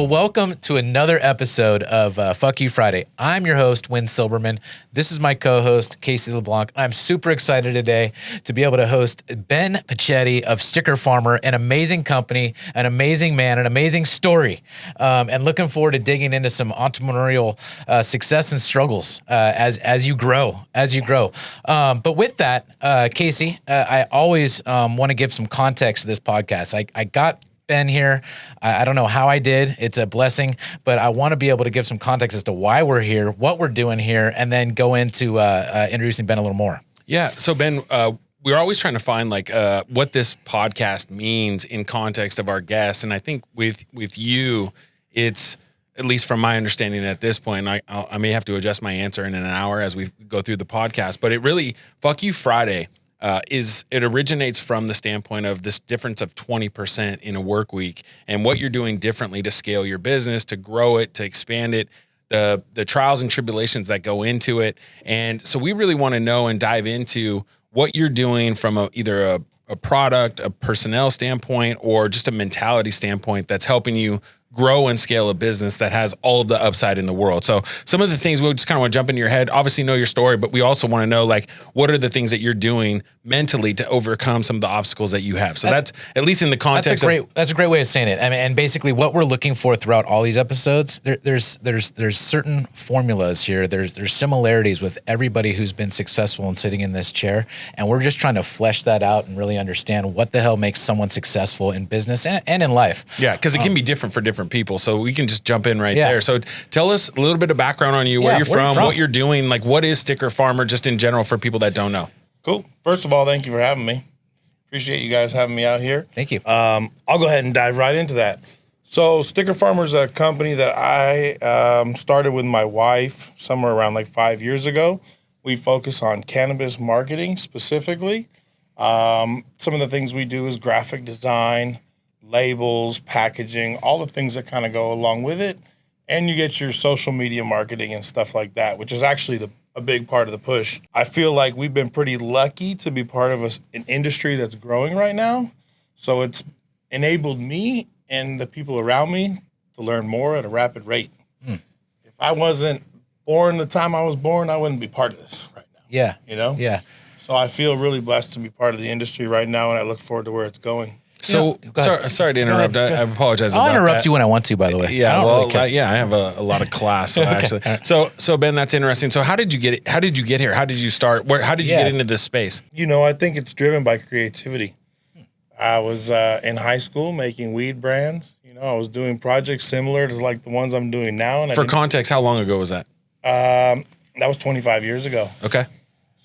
Well, welcome to another episode of Fuck You Friday. I'm your host, Wynn Silberman. This is my co-host, Casey LeBlanc. I'm super excited today to be able to host Ben Pechetti of Sticker Farmer, an amazing company, an amazing man, an amazing story, and looking forward to digging into some entrepreneurial success and struggles as you grow. But with that, Casey, I always want to give some context to this podcast. I got Ben here. I don't know how I did. It's a blessing, but I want to be able to give some context as to why we're here, what we're doing here, and then go into introducing Ben a little more. Yeah. So Ben, we're always trying to find what this podcast means in context of our guests. And I think with you, it's, at least from my understanding at this point, I may have to adjust my answer in an hour as we go through the podcast, but it really, Fuck You Friday, it originates from the standpoint of this difference of 20% in a work week and what you're doing differently to scale your business, to grow it, to expand it, the trials and tribulations that go into it. And so we really want to know and dive into what you're doing from either a product, a personnel standpoint, or just a mentality standpoint that's helping you grow and scale a business that has all of the upside in the world. So some of the things we just kind of want to jump into your head, obviously know your story, but we also want to know what are the things that you're doing mentally to overcome some of the obstacles that you have. So that's at least in the context. That's a great way of saying it. I mean, and basically what we're looking for throughout all these episodes, there's certain formulas here. There's similarities with everybody who's been successful in sitting in this chair. And we're just trying to flesh that out and really understand what the hell makes someone successful in business and in life. Yeah. Cause it can be different for different people. So we can just jump in there. So tell us a little bit of background on you, where you're from, what you're doing, what is Sticker Farmer just in general for people that don't know. Cool. First of all, thank you for having me. Appreciate you guys having me out here. Thank you. I'll go ahead and dive right into that. So Sticker Farmer is a company that I started with my wife somewhere around 5 years ago. We focus on cannabis marketing specifically. Some of the things we do is graphic design, labels, packaging, all the things that kind of go along with it. And you get your social media marketing and stuff like that, which is actually a big part of the push. I feel like we've been pretty lucky to be part of an industry that's growing right now. So it's enabled me and the people around me to learn more at a rapid rate. If I wasn't born the time I was born, I wouldn't be part of this right now. Yeah. You know? Yeah. So I feel really blessed to be part of the industry right now, and I look forward to where it's going. So sorry to interrupt. I apologize. I'll interrupt that. you when I want to, by the way. Yeah, I have a lot of class actually. So Ben, that's interesting. So how did you get here? How did you start? How did you get into this space? I think it's driven by creativity. I was in high school making weed brands. I was doing projects similar to the ones I'm doing now. And for context, how long ago was that? That was 25 years ago. Okay.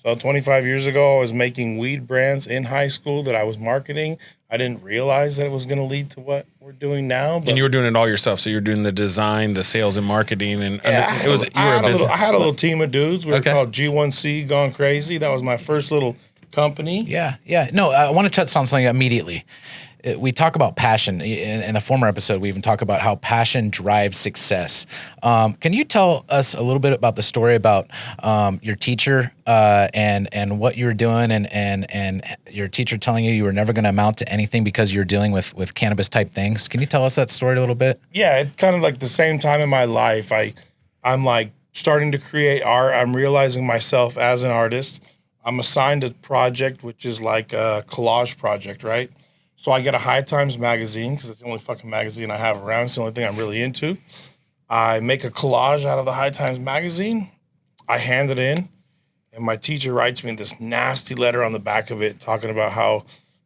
So 25 years ago, I was making weed brands in high school that I was marketing. I didn't realize that it was going to lead to what we're doing now. And you were doing it all yourself. So you're doing the design, the sales and marketing. And I had a little team of dudes. We were called G1C Gone Crazy. That was my first little company. Yeah. No, I want to touch on something immediately. We talk about passion. In the former episode, we even talk about how passion drives success. Can you tell us a little bit about the story about your teacher and what you were doing and your teacher telling you were never going to amount to anything because you're dealing with cannabis type things? Can you tell us that story a little bit? Yeah, it kind of the same time in my life, I'm starting to create art. I'm realizing myself as an artist. I'm assigned a project, which is a collage project, right? So I get a High Times magazine because it's the only fucking magazine I have around. It's the only thing I'm really into. I make a collage out of the High Times magazine. I hand it in, and my teacher writes me this nasty letter on the back of it talking about how,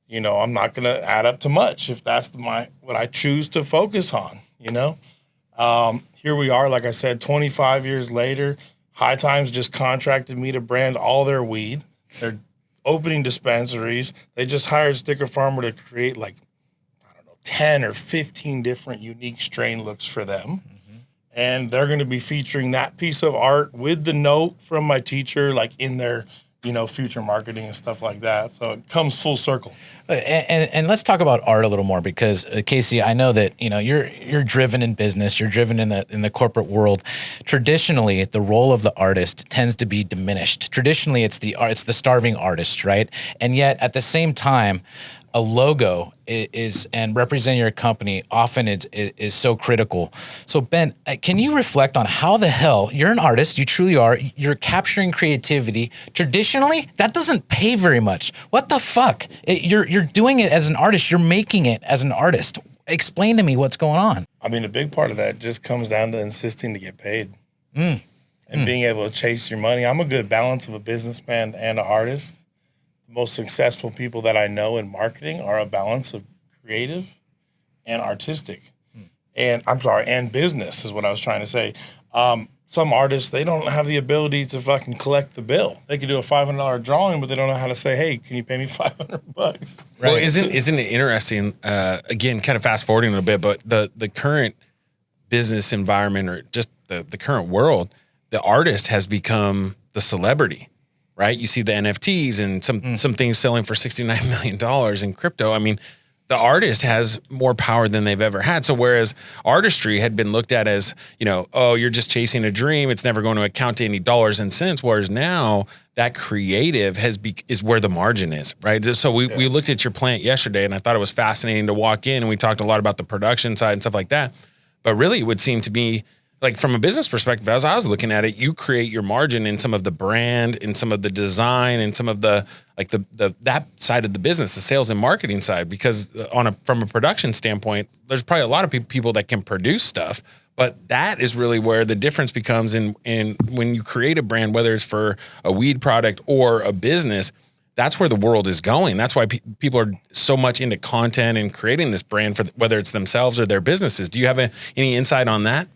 I'm not going to add up to much if that's what I choose to focus on, Here we are, like I said, 25 years later. High Times just contracted me to brand all their weed. They're opening dispensaries. They just hired Sticker Farmer to create 10 or 15 different unique strain looks for them. And they're going to be featuring that piece of art with the note from my teacher, in their, future marketing and stuff like that. So it comes full circle. And let's talk about art a little more because Casey, I know that you're driven in business, you're driven in the corporate world. Traditionally, the role of the artist tends to be diminished. Traditionally, it's the starving artist, right? And yet, at the same time, a logo is and representing your company often is so critical. So Ben, can you reflect on how the hell you're an artist? You truly are. You're capturing creativity. Traditionally, that doesn't pay very much. What the fuck? You're doing it as an artist. You're making it as an artist. Explain to me what's going on. I mean, a big part of that just comes down to insisting to get paid and being able to chase your money. I'm a good balance of a businessman and an artist. The most successful people that I know in marketing are a balance of creative and artistic. And business is what I was trying to say. Some artists, they don't have the ability to fucking collect the bill. They can do a $500 drawing, but they don't know how to say, hey, can you pay me $500? Right. Well, isn't it interesting, again, kind of fast forwarding a little bit, but the current business environment or just the current world, the artist has become the celebrity, right? You see the NFTs and some things selling for $69 million in crypto. I mean, the artist has more power than they've ever had. So whereas artistry had been looked at as, oh, you're just chasing a dream, it's never going to account to any dollars and cents. Whereas now that creative is where the margin is, right? So we looked at your plant yesterday and I thought it was fascinating to walk in and we talked a lot about the production side and stuff like that. But really it would seem to be like from a business perspective, as I was looking at it, you create your margin in some of the brand, in some of the design, and some of the that side of the business, the sales and marketing side. Because from a production standpoint, there's probably a lot of people that can produce stuff, but that is really where the difference becomes in when you create a brand, whether it's for a weed product or a business. That's where the world is going. That's why people are so much into content and creating this brand for whether it's themselves or their businesses. Do you have any insight on that?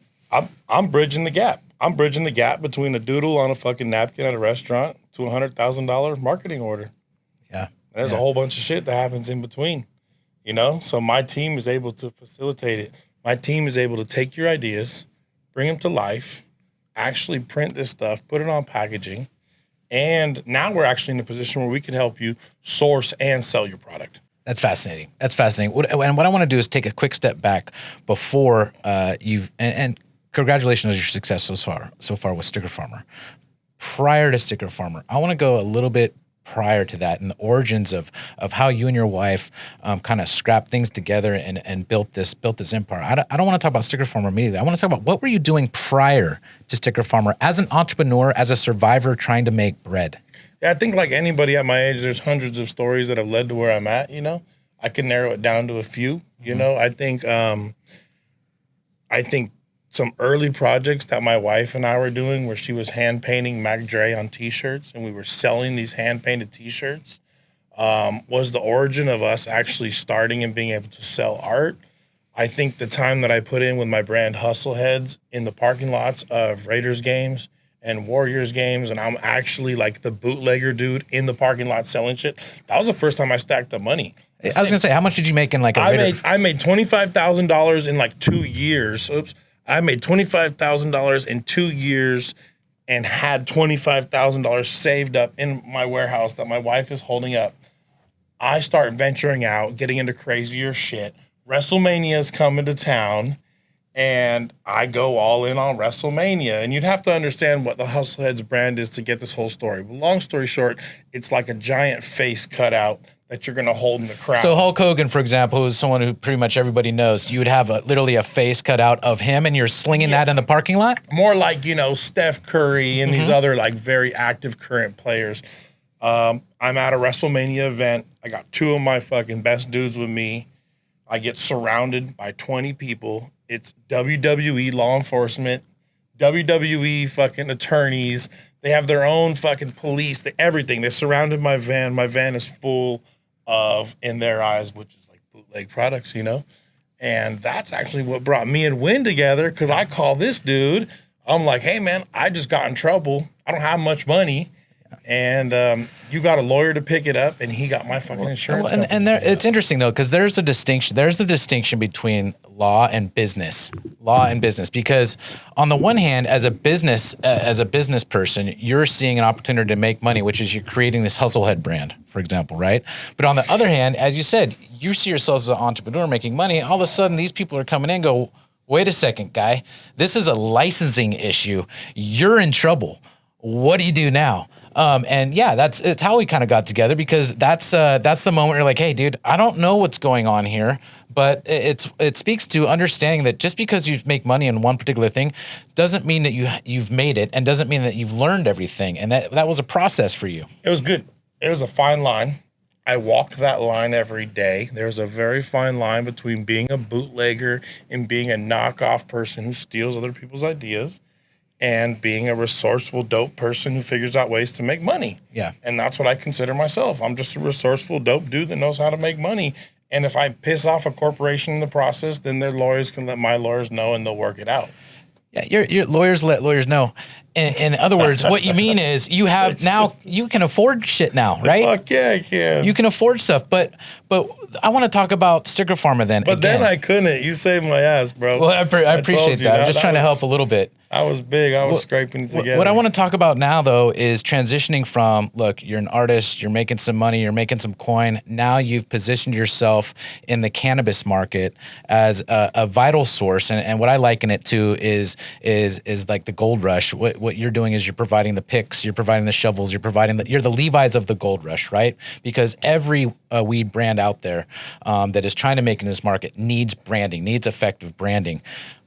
I'm bridging the gap. I'm bridging the gap between a doodle on a fucking napkin at a restaurant to a $100,000 marketing order. Yeah. There's a whole bunch of shit that happens in between, So my team is able to facilitate it. My team is able to take your ideas, bring them to life, actually print this stuff, put it on packaging, and now we're actually in a position where we can help you source and sell your product. That's fascinating. And what I want to do is take a quick step back before and congratulations on your success so far with Sticker Farmer. Prior to Sticker Farmer, I want to go a little bit prior to that and the origins of how you and your wife kind of scrapped things together and built this empire. I don't want to talk about Sticker Farmer immediately. I want to talk about what were you doing prior to Sticker Farmer as an entrepreneur, as a survivor trying to make bread? Yeah, I think like anybody at my age, there's hundreds of stories that have led to where I'm at, I can narrow it down to a few, I think some early projects that my wife and I were doing where she was hand painting Mac Dre on t-shirts and we were selling these hand painted t-shirts was the origin of us actually starting and being able to sell art. I think the time that I put in with my brand Hustle Heads in the parking lots of Raiders games and Warriors games, and I'm actually like the bootlegger dude in the parking lot selling shit. That was the first time I stacked up money. I was gonna say, how much did you make in like a Raider? I made $25,000 in like 2 years. Oops. I made $25,000 in 2 years and had $25,000 saved up in my warehouse that my wife is holding up. I start venturing out, getting into crazier shit. WrestleMania is coming to town, and I go all in on WrestleMania. And you'd have to understand what the Hustle Heads brand is to get this whole story. But long story short, it's like a giant face cutout that you're going to hold in the crowd. So Hulk Hogan, for example, is someone who pretty much everybody knows. You would have literally a face cut out of him, and you're slinging that in the parking lot? More like, Steph Curry and these other like very active current players. I'm at a WrestleMania event. I got 2 of my fucking best dudes with me. I get surrounded by 20 people. It's WWE law enforcement, WWE fucking attorneys. They have their own fucking police, everything. They surrounded my van. My van is full of, in their eyes, which is like bootleg products, And that's actually what brought me and Wynn together, because I call this dude. I'm like, hey, man, I just got in trouble. I don't have much money. And you got a lawyer to pick it up, and he got my fucking insurance. It's interesting, though, because there's a distinction. There's the distinction between law and business. Because on the one hand, as a business person, you're seeing an opportunity to make money, which is you're creating this Hustle Head brand, for example, right? But on the other hand, as you said, you see yourself as an entrepreneur making money. All of a sudden, these people are coming in and go, wait a second, guy. This is a licensing issue. You're in trouble. What do you do now? And yeah, it's how we kind of got together, because that's the moment you're like, hey, dude, I don't know what's going on here, but it speaks to understanding that just because you make money in one particular thing doesn't mean that you've made it, and doesn't mean that you've learned everything. And that was a process for you. It was good. It was a fine line. I walk that line every day. There's a very fine line between being a bootlegger and being a knockoff person who steals other people's ideas, and being a resourceful, dope person who figures out ways to make money. Yeah. And that's what I consider myself. I'm just a resourceful, dope dude that knows how to make money. And if I piss off a corporation in the process, then their lawyers can let my lawyers know, and they'll work it out. Yeah, your lawyers let lawyers know. In other words, what you mean is you can afford shit now, right? Fuck yeah, I can. You can afford stuff, but I want to talk about Sticker Farmer then. But then I couldn't. You saved my ass, bro. Well, I appreciate that. I'm just trying to help a little bit. I was big. I was scraping it together. What I want to talk about now, though, is transitioning from, look, you're an artist, you're making some money, you're making some coin. Now you've positioned yourself in the cannabis market as a vital source. And what I liken it to is like the gold rush. What you're doing is you're providing the picks, you're providing the shovels, you're the Levi's of the gold rush, right? Because every weed brand out there that is trying to make in this market needs branding, needs effective branding.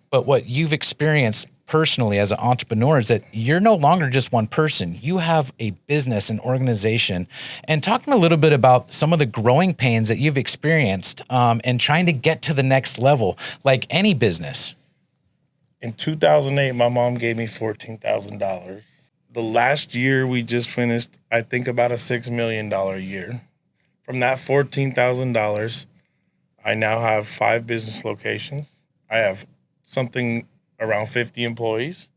But what you've experienced personally as an entrepreneur is that you're no longer just one person. You have a business, an organization. And talk to me a little bit about some of the growing pains that you've experienced and trying to get to the next level, like any business. In 2008, my mom gave me $14,000. The last year we just finished, I think about a $6 million year. From that $14,000, I now have 5 business locations. I have something around 50 employees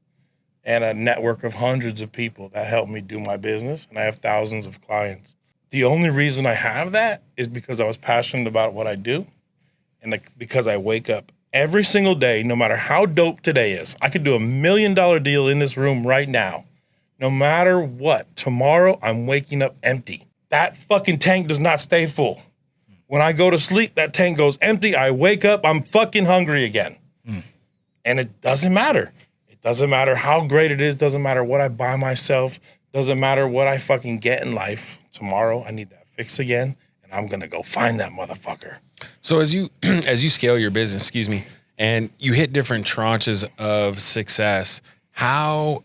and a network of hundreds of people that help me do my business. And I have thousands of clients. The only reason I have that is because I was passionate about what I do. And because I wake up every single day, no matter how dope today is. I could do $1 million deal in this room right now. No matter what, tomorrow I'm waking up empty. That fucking tank does not stay full. When I go to sleep, that tank goes empty. I wake up, I'm fucking hungry again. And it doesn't matter. It doesn't matter how great it is. Doesn't matter what I buy myself. Doesn't matter what I fucking get in life. Tomorrow I need that fix again, and I'm gonna go find that motherfucker. So as you scale your business, and you hit different tranches of success, what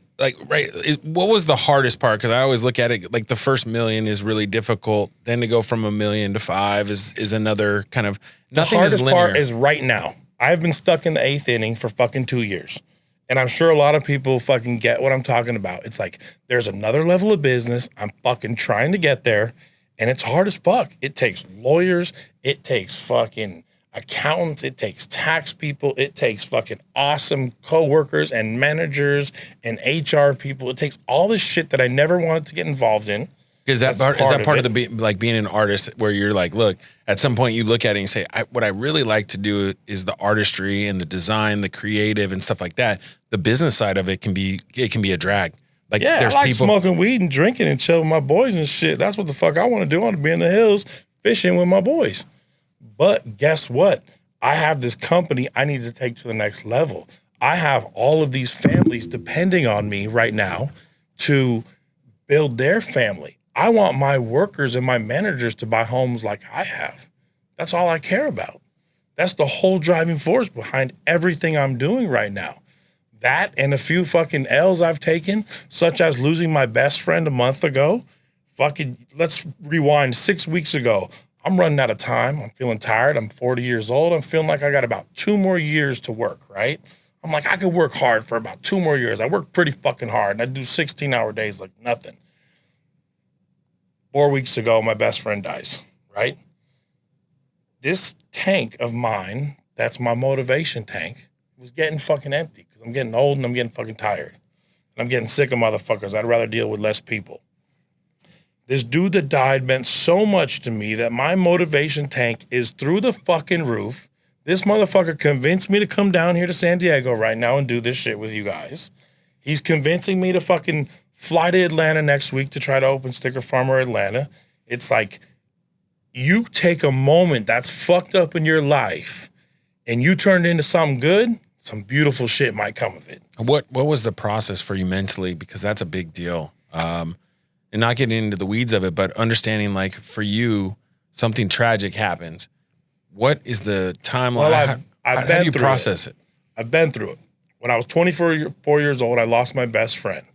was the hardest part? Because I always look at it like the first $1 million is really difficult. Then to go from $1 million to 5 is another kind of nothing. The hardest is linear. part is right now. I've been stuck in the 8th inning for fucking 2 years. And I'm sure a lot of people fucking get what I'm talking about. It's like, there's another level of business. I'm fucking trying to get there. And it's hard as fuck. It takes lawyers. It takes fucking accountants. It takes tax people. It takes fucking awesome coworkers and managers and HR people. It takes all this shit that I never wanted to get involved in. Is that part of the being an artist, where you're like, look, at some point you look at it and you say, what I really like to do is the artistry and the design, the creative and stuff like that. The business side of it can be a drag. Like, yeah, there's I like people smoking weed and drinking and chilling with my boys and shit. That's what the fuck I want to do. I want to be in the hills fishing with my boys. But guess what? I have this company I need to take to the next level. I have all of these families depending on me right now to build their family. I want my workers and my managers to buy homes like I have. That's all I care about. That's the whole driving force behind everything I'm doing right now. That and a few fucking L's I've taken, such as losing my best friend a month ago. Let's rewind 6 weeks ago. I'm running out of time. I'm feeling tired. I'm 40 years old. I'm feeling like I got about 2 more years to work, right? I'm like, I could work hard for about 2 more years. I work pretty fucking hard, and I do 16-hour days like nothing. 4 weeks ago, my best friend dies, right? This tank of mine, that's my motivation tank, was getting fucking empty because I'm getting old and I'm getting fucking tired. And I'm getting sick of motherfuckers. I'd rather deal with less people. This dude that died meant so much to me that my motivation tank is through the fucking roof. This motherfucker convinced me to come down here to San Diego right now and do this shit with you guys. He's convincing me to fucking fly to Atlanta next week to try to open Sticker Farmer Atlanta. It's like, you take a moment that's fucked up in your life and you turn it into something good, some beautiful shit might come of it. What was the process for you mentally? Because that's a big deal. and not getting into the weeds of it, but understanding like for you, something tragic happens. What is the timeline? Well, I've been how do you through process it? I've been through it. When I was 24 years old, I lost my best friend.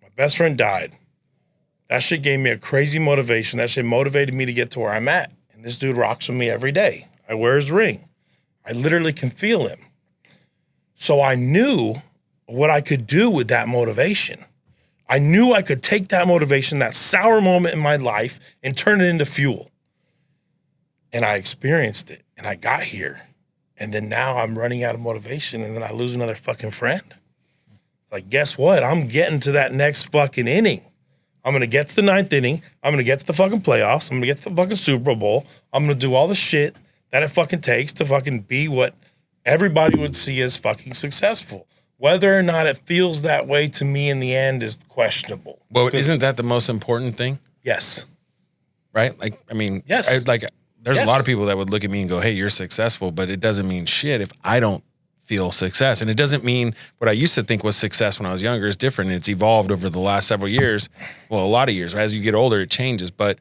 My best friend died. That shit gave me a crazy motivation. That shit motivated me to get to where I'm at. And this dude rocks with me every day. I wear his ring. I literally can feel him. So I knew what I could do with that motivation. I knew I could take that motivation, that sour moment in my life, and turn it into fuel. And I experienced it, and I got here. And then now I'm running out of motivation, and then I lose another fucking friend. Like, guess what? I'm getting to that next fucking inning. I'm going to get to the 9th inning. I'm going to get to the fucking playoffs. I'm going to get to the fucking Super Bowl. I'm going to do all the shit that it fucking takes to fucking be what everybody would see as fucking successful. Whether or not it feels that way to me in the end is questionable. Well, isn't that the most important thing? Yes. Right? Like, I mean, Yes. There's a lot of people that would look at me and go, hey, you're successful, but it doesn't mean shit if I don't feel success. And it doesn't mean what I used to think was success when I was younger is different. It's evolved over the last several years. Well, a lot of years. As you get older, it changes. But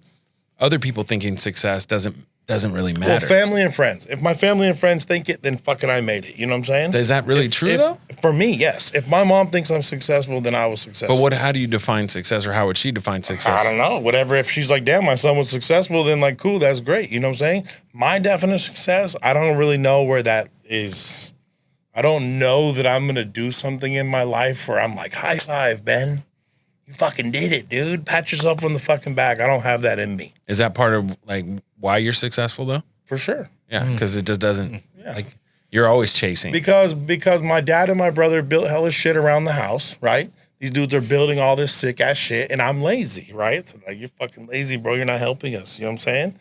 other people thinking success doesn't really matter. Well, family and friends. If my family and friends think it, then fucking I made it. You know what I'm saying? Is that really true, though? For me, yes. If my mom thinks I'm successful, then I was successful. But how do you define success, or how would she define success? I don't know. Whatever. If she's like, damn, my son was successful, then like, cool, that's great. You know what I'm saying? My definition of success, I don't really know where that is. I don't know that I'm going to do something in my life where I'm like, high five, Ben. You fucking did it, dude. Pat yourself on the fucking back. I don't have that in me. Is that part of like why you're successful, though? For sure. Yeah, because it just doesn't, like, you're always chasing. Because my dad and my brother built hella shit around the house, right? These dudes are building all this sick ass shit, and I'm lazy, right? So like, you're fucking lazy, bro. You're not helping us. You know what I'm saying?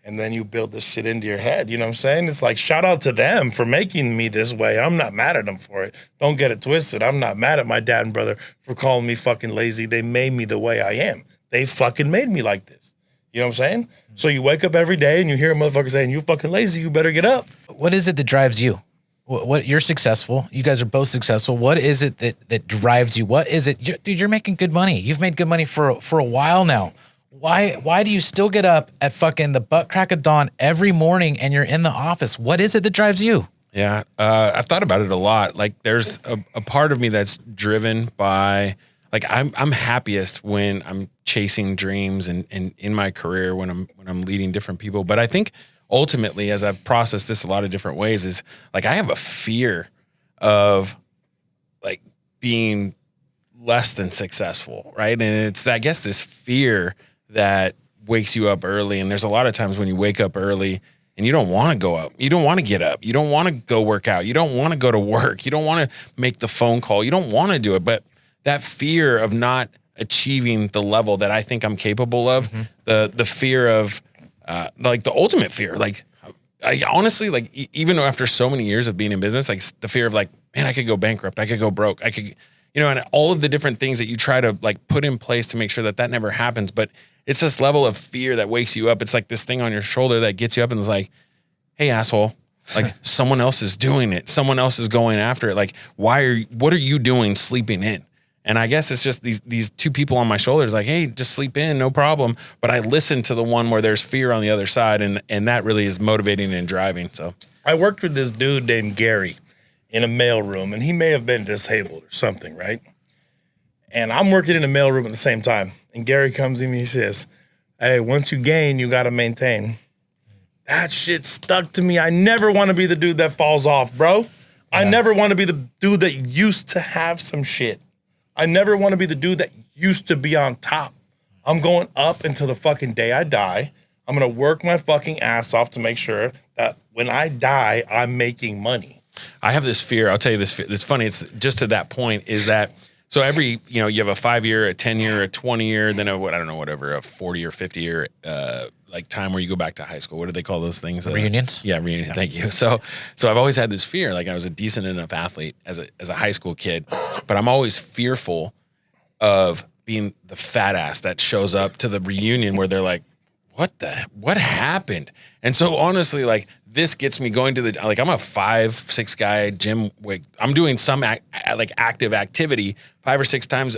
And then you build this shit into your head. You know what I'm saying? It's like, shout out to them for making me this way. I'm not mad at them for it. Don't get it twisted. I'm not mad at my dad and brother for calling me fucking lazy. They made me the way I am. They fucking made me like this. You know what I'm saying? So you wake up every day and you hear a motherfucker saying, you fucking lazy, you better get up. What is it that drives you? What you're successful. You guys are both successful. What is it that drives you? What is it? Dude, you're making good money. You've made good money for a while now. Why do you still get up at fucking the butt crack of dawn every morning and you're in the office? What is it that drives you? Yeah, I've thought about it a lot. Like, there's a part of me that's driven by, like, I'm happiest when I'm chasing dreams and in my career when I'm leading different people. But I think ultimately, as I've processed this a lot of different ways, is like I have a fear of like being less than successful, right? And it's, I guess, this fear that wakes you up early. And there's a lot of times when you wake up early and you don't want to go up. You don't want to get up. You don't want to go work out. You don't want to go to work. You don't want to make the phone call. You don't want to do it. But that fear of not achieving the level that I think I'm capable of, the fear of, like the ultimate fear, like I honestly, like even after so many years of being in business, like the fear of like, man, I could go bankrupt. I could go broke. I could, you know, and all of the different things that you try to like put in place to make sure that never happens. But it's this level of fear that wakes you up. It's like this thing on your shoulder that gets you up and is like, hey, asshole, like someone else is doing it. Someone else is going after it. Like, what are you doing sleeping in? And I guess it's just these two people on my shoulders like, hey, just sleep in, no problem. But I listen to the one where there's fear on the other side. And that really is motivating and driving. So I worked with this dude named Gary in a mailroom, and he may have been disabled or something, right? And I'm working in a mailroom at the same time. And Gary comes in and he says, hey, once you gain, you got to maintain. That shit stuck to me. I never want to be the dude that falls off, bro. I never want to be the dude that used to have some shit. I never want to be the dude that used to be on top. I'm going up until the fucking day I die. I'm going to work my fucking ass off to make sure that when I die, I'm making money. I have this fear. I'll tell you this. It's funny. It's just to that point is that, so every, you know, you have a 5-year, a 10-year, a 20-year, then a 40 or 50 year, like time where you go back to high school. What do they call those things? Reunions? Yeah, reunion. Thank you. So I've always had this fear. Like I was a decent enough athlete as a high school kid, but I'm always fearful of being the fat ass that shows up to the reunion where they're like, what happened? And so honestly, like this gets me going to like, I'm a 5-6 guy gym. I'm doing some like active activity 5 or 6 times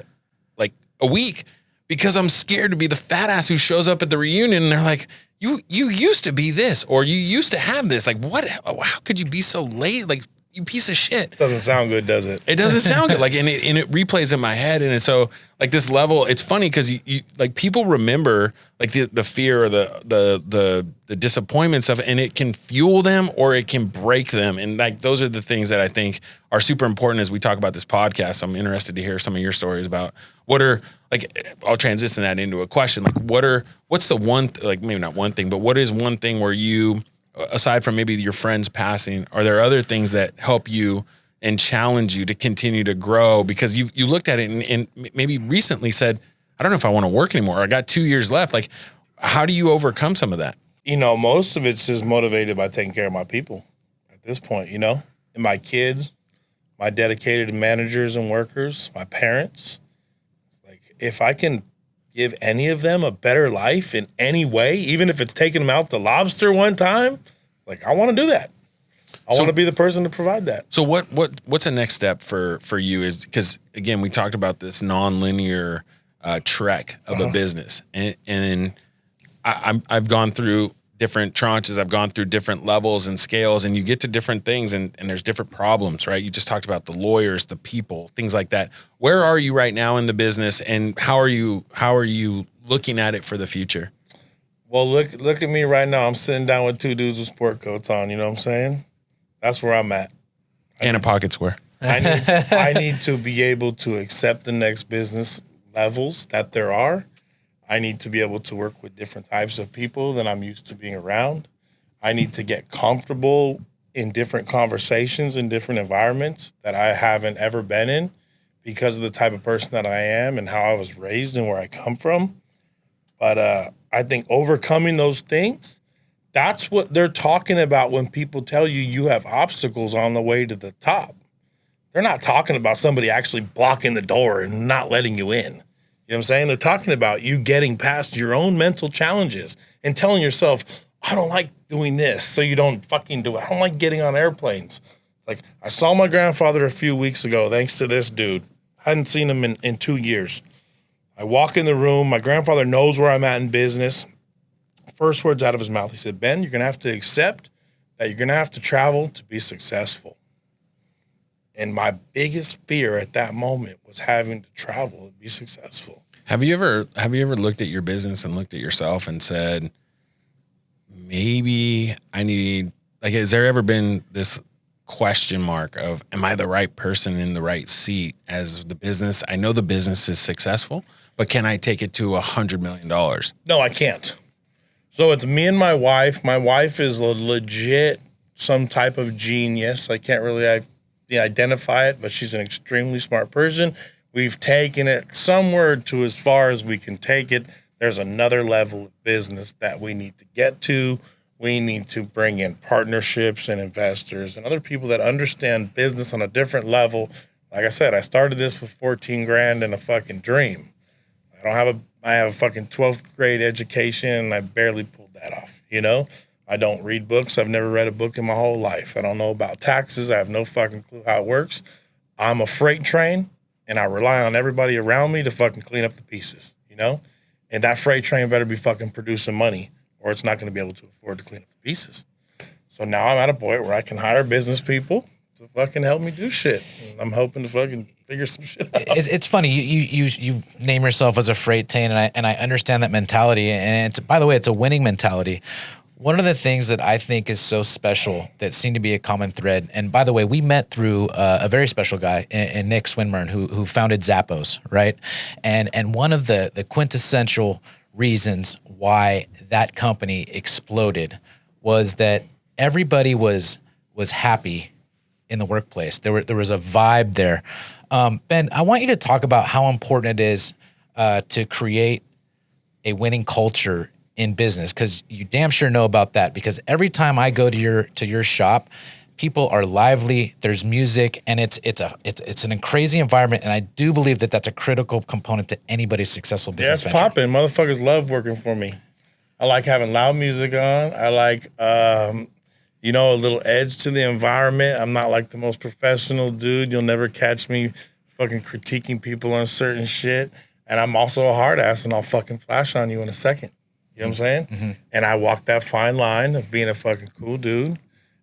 like a week. because I'm scared to be the fat ass who shows up at the reunion and they're like, you used to be this, or you used to have this. Like, what? How could you be so late? Like, you piece of shit. Doesn't sound good, does it? It doesn't sound good. Like, and it replays in my head. And so like this level, it's funny because you like people remember like the fear or the disappointments of it, and it can fuel them or it can break them. And like, those are the things that I think are super important as we talk about this podcast. I'm interested to hear some of your stories about what are, like, I'll transition that into a question. Like, what's the one, like maybe not one thing, but what is one thing where you, aside from maybe your friends passing, are there other things that help you and challenge you to continue to grow? Because you looked at it and maybe recently said, I don't know if I want to work anymore. I got 2 years left. Like, how do you overcome some of that? You know, most of it's just motivated by taking care of my people at this point, you know, and my kids, my dedicated managers and workers, my parents. Like, if I can give any of them a better life in any way, even if it's taking them out to Lobster one time, like, I want to do that. I want to be the person to provide that. So what's the next step for you? Is because, again, we talked about this non-linear trek of a business, and I've gone through different tranches. I've gone through different levels and scales, and you get to different things, and there's different problems, right? You just talked about the lawyers, the people, things like that. Where are you right now in the business, and how are you looking at it for the future? Well, look at me right now. I'm sitting down with two dudes with sport coats on. You know what I'm saying? That's where I'm at. And a pocket square. I need to be able to accept the next business levels that there are. I need to be able to work with different types of people that I'm used to being around. I need to get comfortable in different conversations in different environments that I haven't ever been in because of the type of person that I am and how I was raised and where I come from. But I think overcoming those things, that's what they're talking about when people tell you you have obstacles on the way to the top. They're not talking about somebody actually blocking the door and not letting you in. You know what I'm saying? They're talking about you getting past your own mental challenges and telling yourself, I don't like doing this, so you don't fucking do it. I don't like getting on airplanes. Like, I saw my grandfather a few weeks ago, thanks to this dude. Hadn't seen him in 2 years. I walk in the room. My grandfather knows where I'm at in business. First words out of his mouth, he said, Ben, you're going to have to accept that you're going to have to travel to be successful. And my biggest fear at that moment was having to travel to be successful. Have you ever looked at your business and looked at yourself and said, maybe I need, like, has there ever been this question mark of, am I the right person in the right seat as the business? I know the business is successful, but can I take it to $100 million? No, I can't. So it's me and my wife. My wife is a legit some type of genius. I can't really identify it, but she's an extremely smart person. We've taken it somewhere to as far as we can take it. There's another level of business that we need to get to. We need to bring in partnerships and investors and other people that understand business on a different level. Like I said, I started this with 14 grand and a fucking dream. I have a fucking 12th grade education and I barely pulled that off, you know? I don't read books. I've never read a book in my whole life. I don't know about taxes. I have no fucking clue how it works. I'm a freight train and I rely on everybody around me to fucking clean up the pieces, you know? And that freight train better be fucking producing money or it's not going to be able to afford to clean up the pieces. So now I'm at a point where I can hire business people to fucking help me do shit. And I'm hoping to fucking figure some shit out. It's funny. You name yourself as a freight train, and I understand that mentality. And it's, by the way, it's a winning mentality. One of the things that I think is so special that seemed to be a common thread, and by the way, we met through a very special guy in Nick Swinburne who founded Zappos, right? And one of the quintessential reasons why that company exploded was that everybody was happy in the workplace. There was a vibe there. Ben, I want you to talk about how important it is to create a winning culture in business, because you damn sure know about that. Because every time I go to your shop, people are lively. There's music, and it's an crazy environment. And I do believe that that's a critical component to anybody's successful business. Yeah, it's popping. Motherfuckers love working for me. I like having loud music on. I like a little edge to the environment. I'm not like the most professional dude. You'll never catch me fucking critiquing people on certain shit. And I'm also a hard ass, and I'll fucking flash on you in a second. You know what I'm saying? Mm-hmm. And I walk that fine line of being a fucking cool dude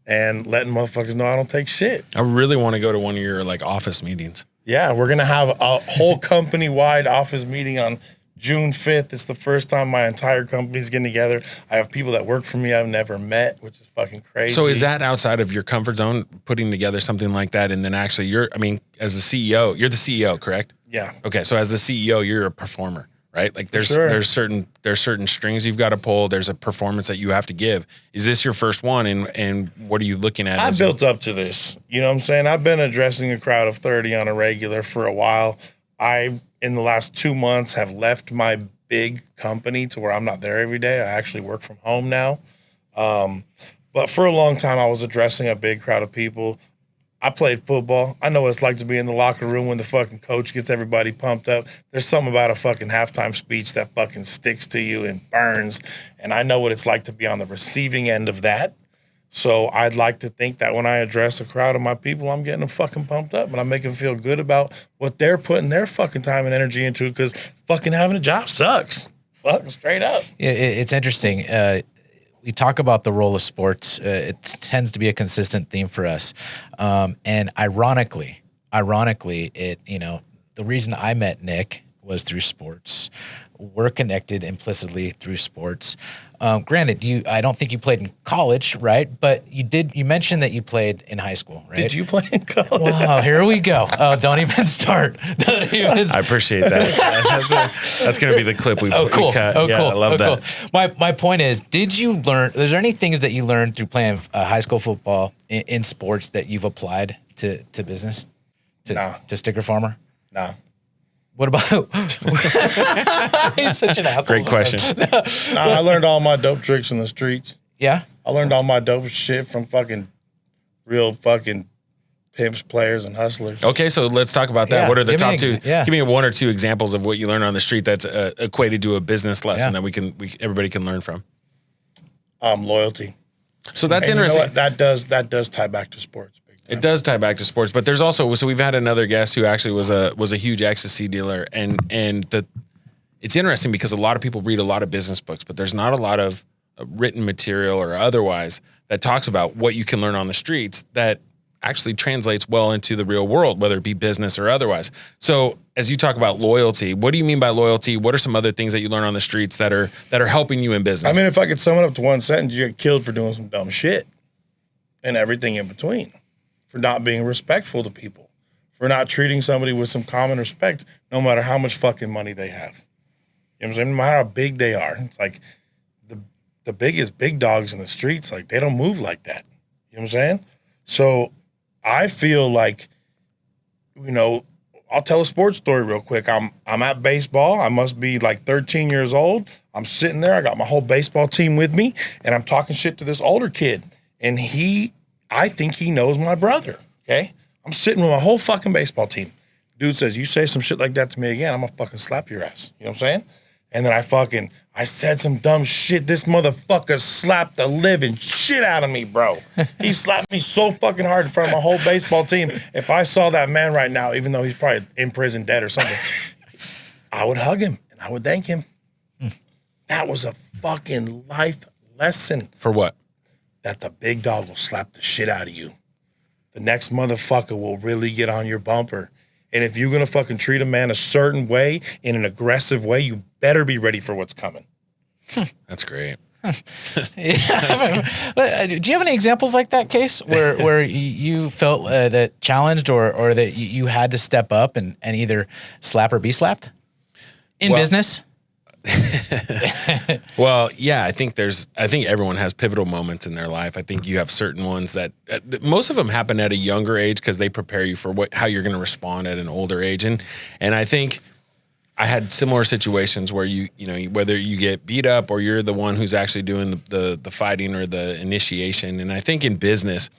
and letting motherfuckers know I don't take shit. I really want to go to one of your like office meetings. Yeah, we're going to have a whole company-wide office meeting on June 5th. It's the first time my entire company's getting together. I have people that work for me I've never met, which is fucking crazy. So is that outside of your comfort zone, putting together something like that? And then actually as the CEO, you're the CEO, correct? Yeah. Okay. So as the CEO, you're a performer, right? Like there's certain strings you've got to pull. There's a performance that you have to give. Is this your first one? And what are you looking at? I built up to this. You know what I'm saying? I've been addressing a crowd of 30 on a regular for a while. In the last 2 months, have left my big company to where I'm not there every day. I actually work from home now. But for a long time, I was addressing a big crowd of people. I played football. I know what it's like to be in the locker room when the fucking coach gets everybody pumped up. There's something about a fucking halftime speech that fucking sticks to you and burns. And I know what it's like to be on the receiving end of that. So I'd like to think that when I address a crowd of my people, I'm getting them fucking pumped up and I'm making them feel good about what they're putting their fucking time and energy into, because fucking having a job sucks. Fucking straight up. It's interesting. We talk about the role of sports. It tends to be a consistent theme for us. And ironically, the reason I met Nick was through sports. We're connected implicitly through sports. Granted, I don't think you played in college, right? But you mentioned that you played in high school, right? Did you play in college? Wow, here we go. Oh, don't even start. I appreciate that. That's going to be the clip we cut. Cool. Yeah, cool. I love that. Cool. My point is, is there any things that you learned through playing high school football in sports that you've applied to business? To Sticker Farmer? No. What about? He's such an asshole. Great question. I learned all my dope tricks in the streets. Yeah? I learned all my dope shit from fucking real fucking pimps, players, and hustlers. Okay, so let's talk about that. Yeah, What are the top two? Yeah. Give me one or two examples of what you learned on the street that's equated to a business lesson that everybody can learn from. Loyalty. So that's And interesting. You know what? That does tie back to sports. It does tie back to sports, but there's also, so we've had another guest who actually was a huge ecstasy dealer, and it's interesting because a lot of people read a lot of business books, but there's not a lot of written material or otherwise that talks about what you can learn on the streets that actually translates well into the real world, whether it be business or otherwise. So as you talk about loyalty, what do you mean by loyalty? What are some other things that you learn on the streets that are helping you in business? I mean, if I could sum it up to one sentence, you get killed for doing some dumb shit and everything in between. For not being respectful to people, for not treating somebody with some common respect, no matter how much fucking money they have. You know what I'm saying? No matter how big they are. It's like the biggest big dogs in the streets, like they don't move like that. You know what I'm saying? So I feel like, I'll tell a sports story real quick. I'm at baseball. I must be like 13 years old. I'm sitting there. I got my whole baseball team with me, and I'm talking shit to this older kid. And I think he knows my brother, okay? I'm sitting with my whole fucking baseball team. Dude says, you say some shit like that to me again, I'm gonna fucking slap your ass. You know what I'm saying? And then I said some dumb shit. This motherfucker slapped the living shit out of me, bro. He slapped me so fucking hard in front of my whole baseball team. If I saw that man right now, even though he's probably in prison dead or something, I would hug him and I would thank him. That was a fucking life lesson. For what? That the big dog will slap the shit out of you. The next motherfucker will really get on your bumper. And if you're going to fucking treat a man a certain way, in an aggressive way, you better be ready for what's coming. That's great. Do you have any examples like that, Case, where you felt that challenged or that you had to step up and either slap or be slapped in business? Well, yeah, I think everyone has pivotal moments in their life. I think you have certain ones that most of them happen at a younger age because they prepare you for how you're going to respond at an older age. And I think I had similar situations where you whether you get beat up or you're the one who's actually doing the fighting or the initiation. And I think in business,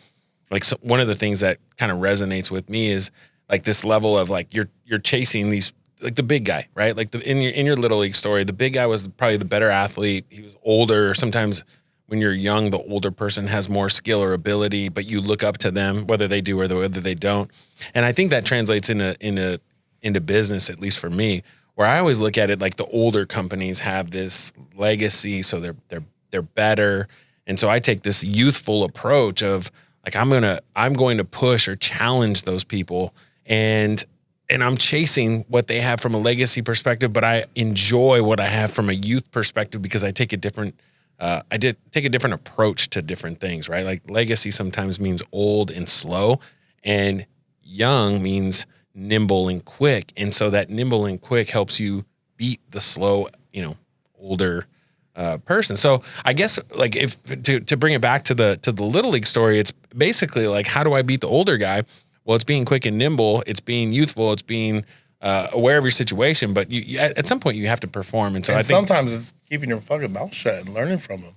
like one of the things that kind of resonates with me is like this level of like you're chasing these. Like the big guy, right? Like in your little league story, the big guy was probably the better athlete. He was older. Sometimes when you're young, the older person has more skill or ability, but you look up to them, whether they do or whether they don't. And I think that translates into business, at least for me, where I always look at it like the older companies have this legacy, so they're better. And so I take this youthful approach of like, I'm going to push or challenge those people, and I'm chasing what they have from a legacy perspective, but I enjoy what I have from a youth perspective because I take a different approach to different things, right? Like legacy sometimes means old and slow, and young means nimble and quick. And so that nimble and quick helps you beat the slow, older person. So I guess like if to bring it back to the Little League story, it's basically like, how do I beat the older guy? Well, it's being quick and nimble. It's being youthful. It's being aware of your situation. But you at some point you have to perform. And so I think sometimes it's keeping your fucking mouth shut and learning from them.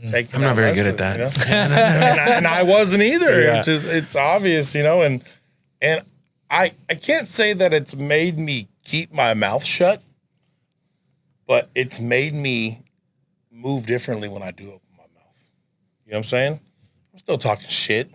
I'm not very good at that. And I wasn't either. Yeah. It's obvious, and I can't say that it's made me keep my mouth shut, but it's made me move differently when I do open my mouth. You know what I'm saying? I'm still talking shit.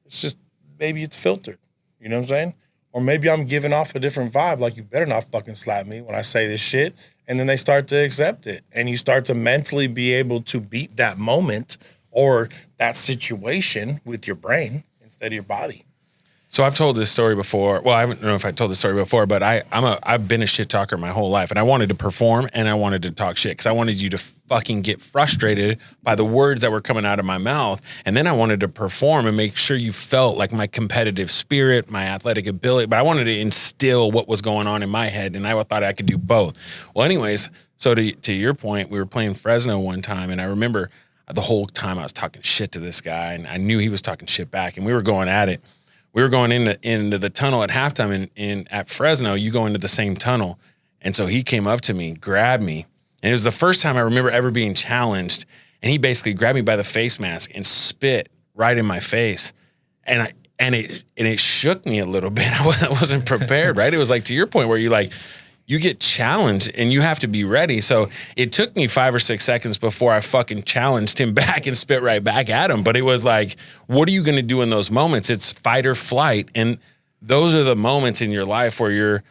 It's just maybe it's filtered. You know what I'm saying? Or maybe I'm giving off a different vibe, like you better not fucking slap me when I say this shit. And then they start to accept it. And you start to mentally be able to beat that moment or that situation with your brain instead of your body. So I've told this story before. Well, I don't know if I told this story before, but I've been a shit talker my whole life, and I wanted to perform and I wanted to talk shit because I wanted you to fucking get frustrated by the words that were coming out of my mouth, and then I wanted to perform and make sure you felt like my competitive spirit, my athletic ability, but I wanted to instill what was going on in my head, and I thought I could do both. Well, anyways, so to your point, we were playing Fresno one time, and I remember the whole time I was talking shit to this guy, and I knew he was talking shit back, and we were going at it. We were going into the tunnel at halftime at Fresno. You go into the same tunnel. And so he came up to me, grabbed me. And it was the first time I remember ever being challenged. And he basically grabbed me by the face mask and spit right in my face. And it shook me a little bit. I wasn't prepared, right? It was like to your point where you get challenged and you have to be ready. So it took me 5 or 6 seconds before I fucking challenged him back and spit right back at him. But it was like, what are you going to do in those moments? It's fight or flight. And those are the moments in your life where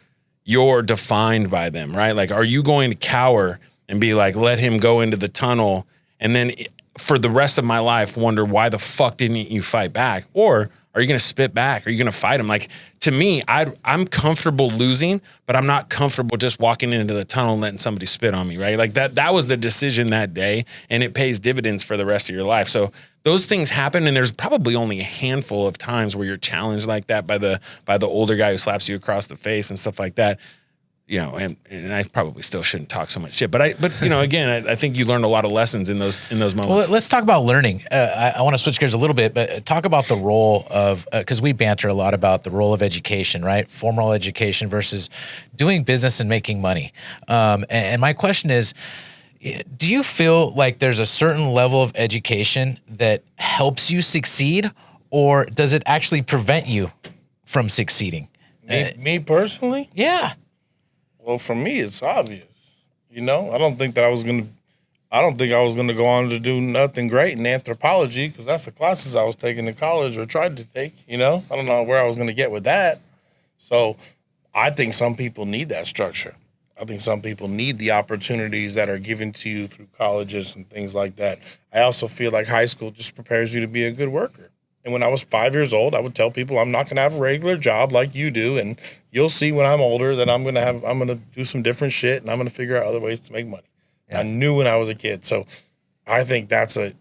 you're defined by them, right? Like, are you going to cower and be like, let him go into the tunnel, and then for the rest of my life wonder why the fuck didn't you fight back? Or are you going to spit back? Are you going to fight him? Like, to me, I'm comfortable losing, but I'm not comfortable just walking into the tunnel and letting somebody spit on me, right? Like that was the decision that day, and it pays dividends for the rest of your life. So those things happen, and there's probably only a handful of times where you're challenged like that by the older guy who slaps you across the face and stuff like that. And I probably still shouldn't talk so much shit, but again, I think you learned a lot of lessons in those moments. Well, let's talk about learning. I want to switch gears a little bit, but talk about the role of, because we banter a lot about the role of education, right? Formal education versus doing business and making money. And my question is, do you feel like there's a certain level of education that helps you succeed, or does it actually prevent you from succeeding? Me personally? Yeah. Well, for me, it's obvious. I don't think I was gonna go on to do nothing great in anthropology, because that's the classes I was taking in college or tried to take. I don't know where I was gonna get with that. So I think some people need that structure. I think some people need the opportunities that are given to you through colleges and things like that. I also feel like high school just prepares you to be a good worker. And when I was 5 years old, I would tell people I'm not going to have a regular job like you do, and you'll see when I'm older that I'm going to do some different shit, and I'm going to figure out other ways to make money. Yeah. I knew when I was a kid. So I think that's a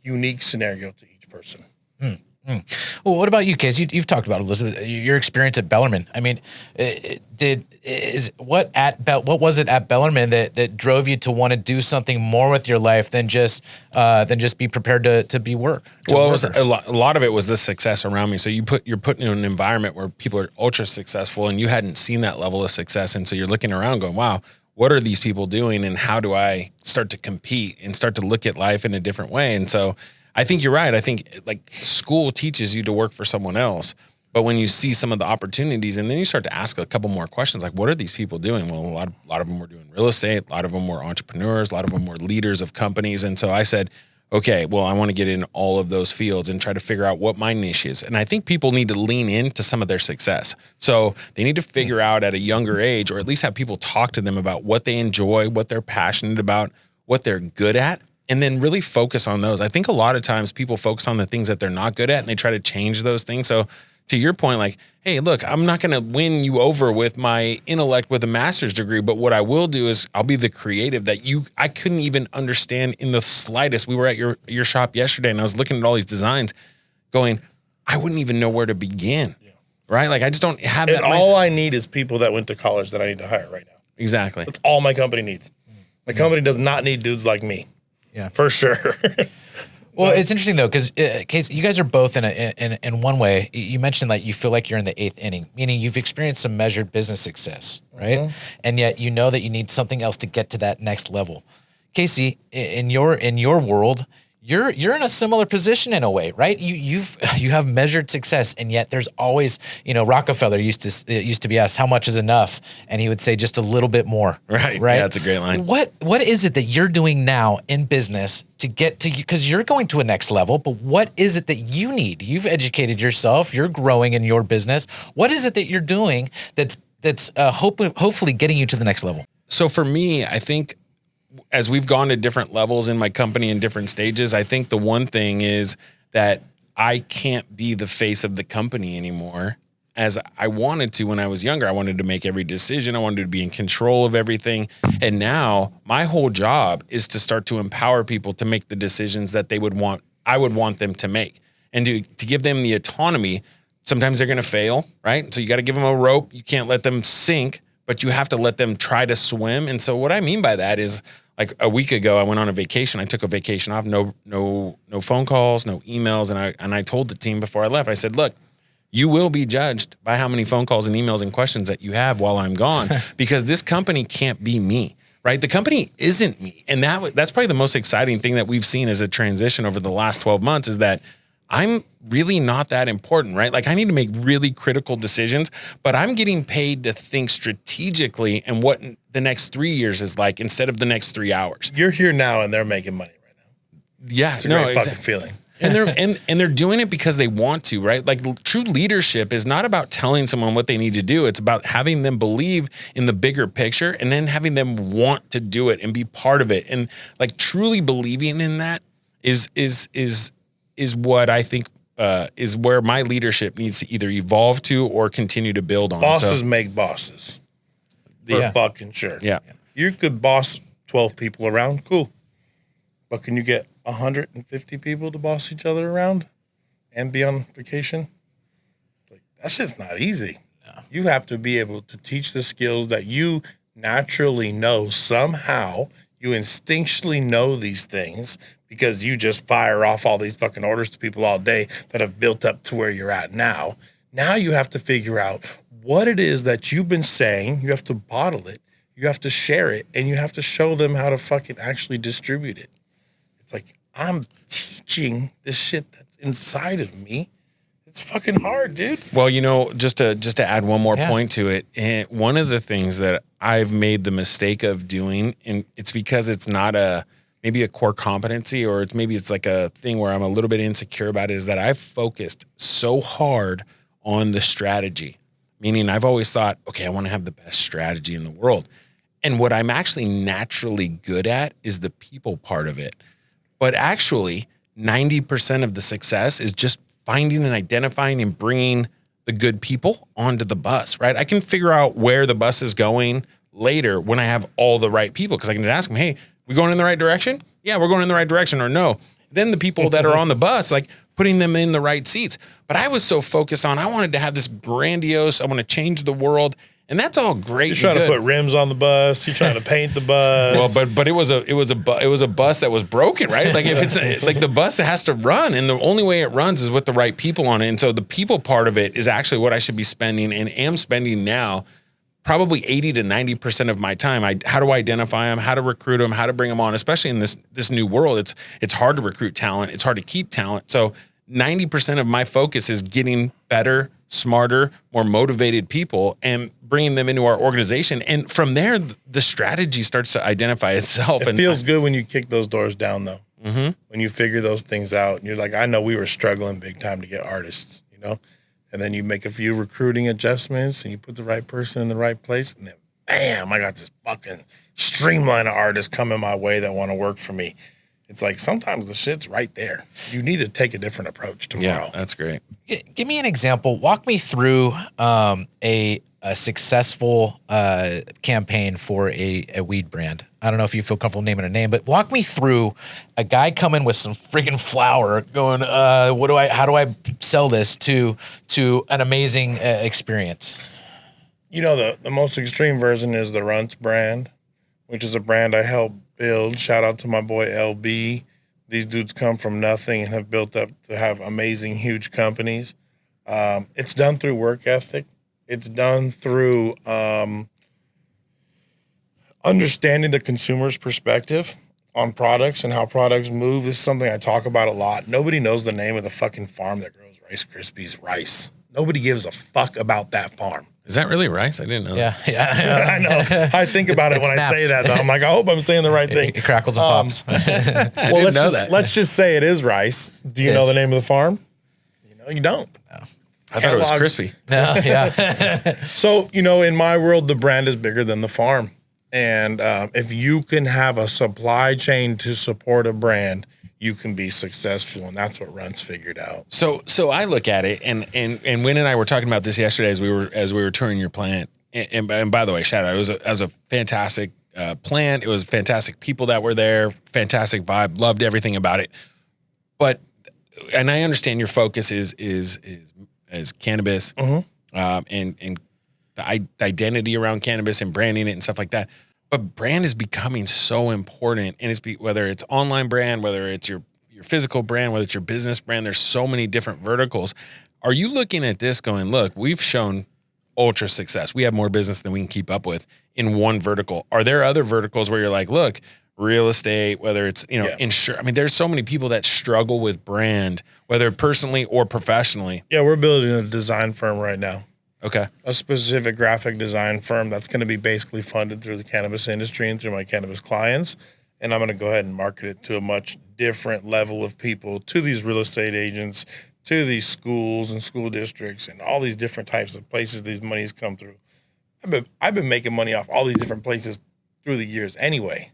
unique scenario to each person. Well, what about you, Case? You've talked about, Elizabeth, your experience at Bellarmine. I mean, what was it at Bellarmine that drove you to want to do something more with your life than just be prepared to be work? Well, it was a lot of it was the success around me. So you're put in an environment where people are ultra successful, and you hadn't seen that level of success, and so you're looking around going, wow, what are these people doing, and how do I start to compete and start to look at life in a different way? And so I think you're right. I think like school teaches you to work for someone else, but when you see some of the opportunities, and then you start to ask a couple more questions, like, what are these people doing? Well, a lot of them were doing real estate. A lot of them were entrepreneurs. A lot of them were leaders of companies. And so I said, okay, well, I want to get in all of those fields and try to figure out what my niche is. And I think people need to lean into some of their success. So they need to figure out at a younger age, or at least have people talk to them about what they enjoy, what they're passionate about, what they're good at, and then really focus on those. I think a lot of times people focus on the things that they're not good at and they try to change those things. So to your point, like, hey, look, I'm not going to win you over with my intellect with a master's degree, but what I will do is I'll be the creative that I couldn't even understand in the slightest. We were at your shop yesterday and I was looking at all these designs going, I wouldn't even know where to begin. Yeah. Right? Like, I just don't have that. And all I need is people that went to college that I need to hire right now. Exactly. That's all my company needs. My company does not need dudes like me. Yeah, for sure. Well, it's interesting though, because Casey, you guys are both in one way. You mentioned that you feel like you're in the 8th inning, meaning you've experienced some measured business success, right? Mm-hmm. And yet you know that you need something else to get to that next level. Casey, in your world, you're in a similar position in a way, right? You have measured success, and yet there's always, Rockefeller used to be asked how much is enough, and he would say just a little bit more. Right. Right. Yeah, that's a great line. What is it that you're doing now in business to get to, because you're going to a next level, but what is it that you need? You've educated yourself. You're growing in your business. What is it that you're doing that's hopefully getting you to the next level? So for me, I think, as we've gone to different levels in my company in different stages, I think the one thing is that I can't be the face of the company anymore as I wanted to when I was younger. I wanted to make every decision. I wanted to be in control of everything. And now my whole job is to start to empower people to make the decisions that I would want them to make, and to give them the autonomy. Sometimes they're going to fail, right? So you got to give them a rope. You can't let them sink, but you have to let them try to swim. And so what I mean by that is, like, a week ago, I went on a vacation. I took a vacation off, no phone calls, no emails. And I told the team before I left, I said, look, you will be judged by how many phone calls and emails and questions that you have while I'm gone, because this company can't be me, right? The company isn't me. And that's probably the most exciting thing that we've seen as a transition over the last 12 months, is that I'm really not that important, right? Like, I need to make really critical decisions, but I'm getting paid to think strategically and what the next 3 years is like instead of the next 3 hours. You're here now and they're making money right now. Yeah. It's a great fucking feeling. And they're doing it because they want to, right? Like, true leadership is not about telling someone what they need to do. It's about having them believe in the bigger picture and then having them want to do it and be part of it. And, like, truly believing in that is what I think is where my leadership needs to either evolve to or continue to build on. Bosses make bosses. For fucking sure. Yeah. You could boss 12 people around, cool. But can you get 150 people to boss each other around and be on vacation? Like, that shit's not easy. No. You have to be able to teach the skills that you naturally know somehow. You instinctually know these things because you just fire off all these fucking orders to people all day that have built up to where you're at now. Now you have to figure out what it is that you've been saying. You have to bottle it. You have to share it. And you have to show them how to fucking actually distribute it. It's like, I'm teaching this shit that's inside of me. It's fucking hard, dude. Well, just to add one more point to it, and one of the things that I've made the mistake of doing, and it's because it's not maybe a core competency, or it's like a thing where I'm a little bit insecure about it, is that I've focused so hard on the strategy. Meaning, I've always thought, okay, I want to have the best strategy in the world. And what I'm actually naturally good at is the people part of it. But actually, 90% of the success is just finding and identifying and bringing the good people onto the bus, right? I can figure out where the bus is going later when I have all the right people, because I can just ask them, hey, we going in the right direction? Yeah, we're going in the right direction, or no. Then the people that are on the bus, like, putting them in the right seats. But I was so focused on, I wanted to have this grandiose, I want to change the world. And that's all great. You're trying to put rims on the bus. You're trying to paint the bus. Well, but it was a bus that was broken, right? Like, if it's like the bus has to run, and the only way it runs is with the right people on it. And so the people part of it is actually what I should be spending, and am spending now, probably 80 to 90% of my time. How to identify them, how to recruit them, how to bring them on, especially in this new world. It's hard to recruit talent. It's hard to keep talent. So 90% of my focus is getting better, smarter, more motivated people and bringing them into our organization. And from there, the strategy starts to identify itself. It feels good when you kick those doors down, though. When you figure those things out, and you're like, I know we were struggling big time to get artists, you know, and then you make a few recruiting adjustments and you put the right person in the right place, and then bam, I got this fucking streamline of artists coming my way that want to work for me. It's like sometimes the shit's right there. You need to take a different approach tomorrow. Yeah, that's great. Give me an example. Walk me through a successful campaign for a weed brand. I don't know if you feel comfortable naming a name, but walk me through a guy coming with some friggin' flower going, how do I sell this to an amazing experience? You know, the most extreme version is the Runts brand, which is a brand I helped build. Shout out to my boy LB. These dudes come from nothing and have built up to have amazing, huge companies. It's done through work ethic. It's done through understanding the consumer's perspective on products and how products move. This is something I talk about a lot. Nobody knows the name of the fucking farm that grows Rice Krispies rice. Nobody gives a fuck about that farm. Is that really rice? I didn't know. Yeah. I know. I think about it when I say that, though. I'm like, I hope I'm saying the right thing. It crackles and pops. Well, let's just say it is rice. Do you know the name of the farm? You know, you don't. No. I thought it was crispy. No, yeah. So, you know, in my world, the brand is bigger than the farm. And if you can have a supply chain to support a brand, you can be successful, and that's what Runts figured out. So I look at it, and Wynn and I were talking about this yesterday as we were touring your plant. And by the way, shout out, it was a fantastic plant. It was fantastic people that were there, fantastic vibe, loved everything about it. But and I understand your focus is cannabis, and the identity around cannabis and branding it and stuff like that. But brand is becoming so important, and whether it's online brand, whether it's your physical brand, whether it's your business brand, there's so many different verticals. Are you looking at this going, look, we've shown ultra success. We have more business than we can keep up with in one vertical. Are there other verticals where you're like, look, real estate, whether it's, insurance. I mean, there's so many people that struggle with brand, whether personally or professionally. Yeah, we're building a design firm right now. Okay. A specific graphic design firm that's going to be basically funded through the cannabis industry and through my cannabis clients. And I'm going to go ahead and market it to a much different level of people, to these real estate agents, to these schools and school districts and all these different types of places these monies come through. I've been making money off all these different places through the years anyway.